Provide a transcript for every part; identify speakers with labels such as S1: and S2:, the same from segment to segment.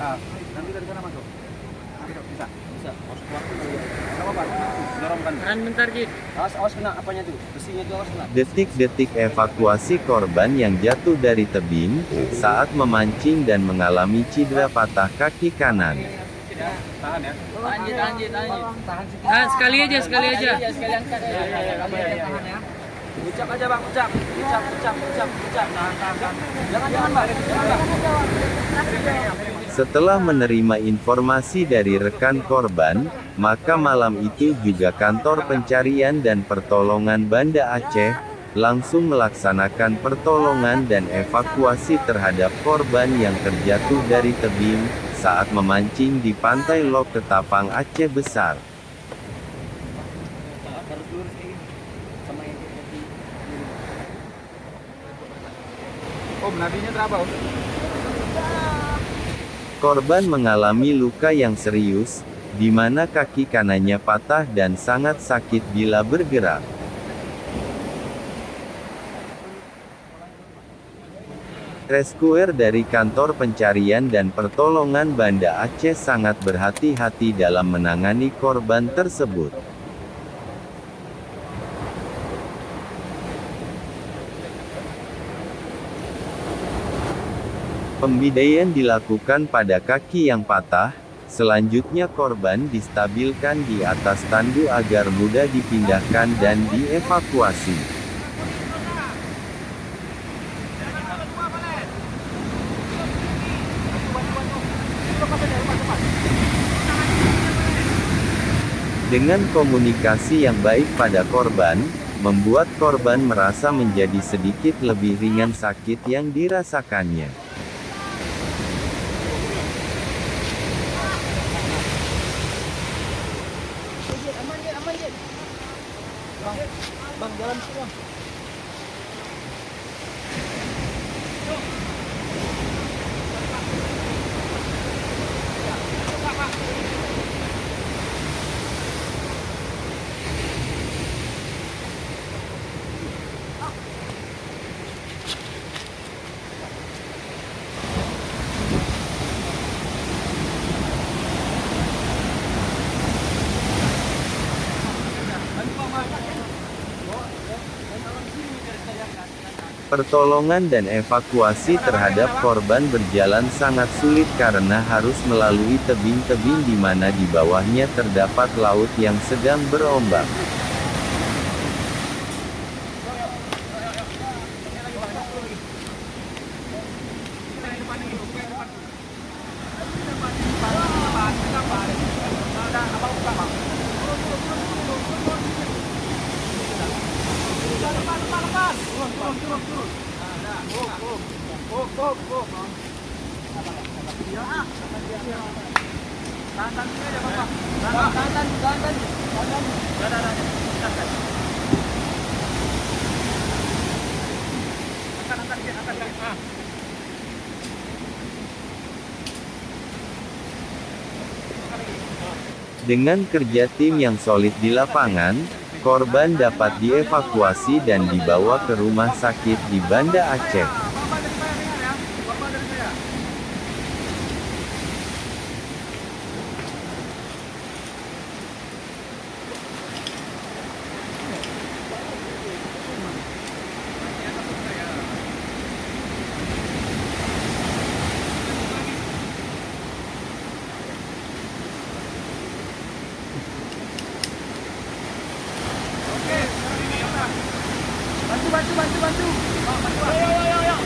S1: Ah, nanti dari sana masuk. Bisa.
S2: Bisa. Harus kuat kali ya.
S1: Enggak apa-apa. Dorongkan.
S2: Tahan bentar, Jit.
S1: Awas kena apanya tuh? Besinya tuh awas kena.
S3: Detik-detik evakuasi korban yang jatuh dari tebing, saat memancing dan mengalami cedera patah kaki kanan.
S1: Tahan ya.
S2: Tahan, Jit, tahan, Jit, tahan, Jit.
S1: Tahan sedikit.
S2: Tahan, sekali aja. Sekali angkat ya.
S1: Tahan ya. Ucap aja Bang, ucap. Tahan. Jangan Bang.
S3: Setelah menerima informasi dari rekan korban, maka malam itu juga kantor pencarian dan pertolongan Banda Aceh, langsung melaksanakan pertolongan dan evakuasi terhadap korban yang terjatuh dari tebing, saat memancing di pantai Lok Ketapang Aceh Besar.
S2: Harus lurus kayak gini. Sama yang
S1: Om, nadinya berapa Om?
S3: Korban mengalami luka yang serius, di mana kaki kanannya patah dan sangat sakit bila bergerak. Rescuer dari kantor pencarian dan pertolongan Banda Aceh sangat berhati-hati dalam menangani korban tersebut. Pembidaian dilakukan pada kaki yang patah, selanjutnya korban distabilkan di atas tandu agar mudah dipindahkan dan dievakuasi. Dengan komunikasi yang baik pada korban, membuat korban merasa menjadi sedikit lebih ringan sakit yang dirasakannya.
S2: aman, Jit.
S1: Bang, jalan sini Bang.
S3: Pertolongan dan evakuasi terhadap korban berjalan sangat sulit karena harus melalui tebing-tebing di mana di bawahnya terdapat laut yang sedang berombak. Dengan kerja tim yang solid di lapangan, korban dapat dievakuasi dan dibawa ke rumah sakit di Banda Aceh.
S1: Bantu. Ayo.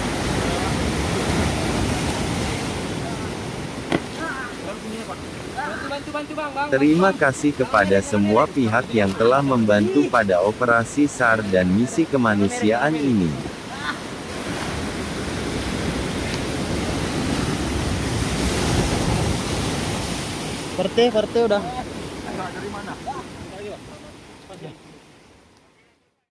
S1: Bantu Bang.
S3: Terima kasih kepada semua pihak yang telah membantu pada operasi SAR dan misi kemanusiaan ini.
S2: Verte udah.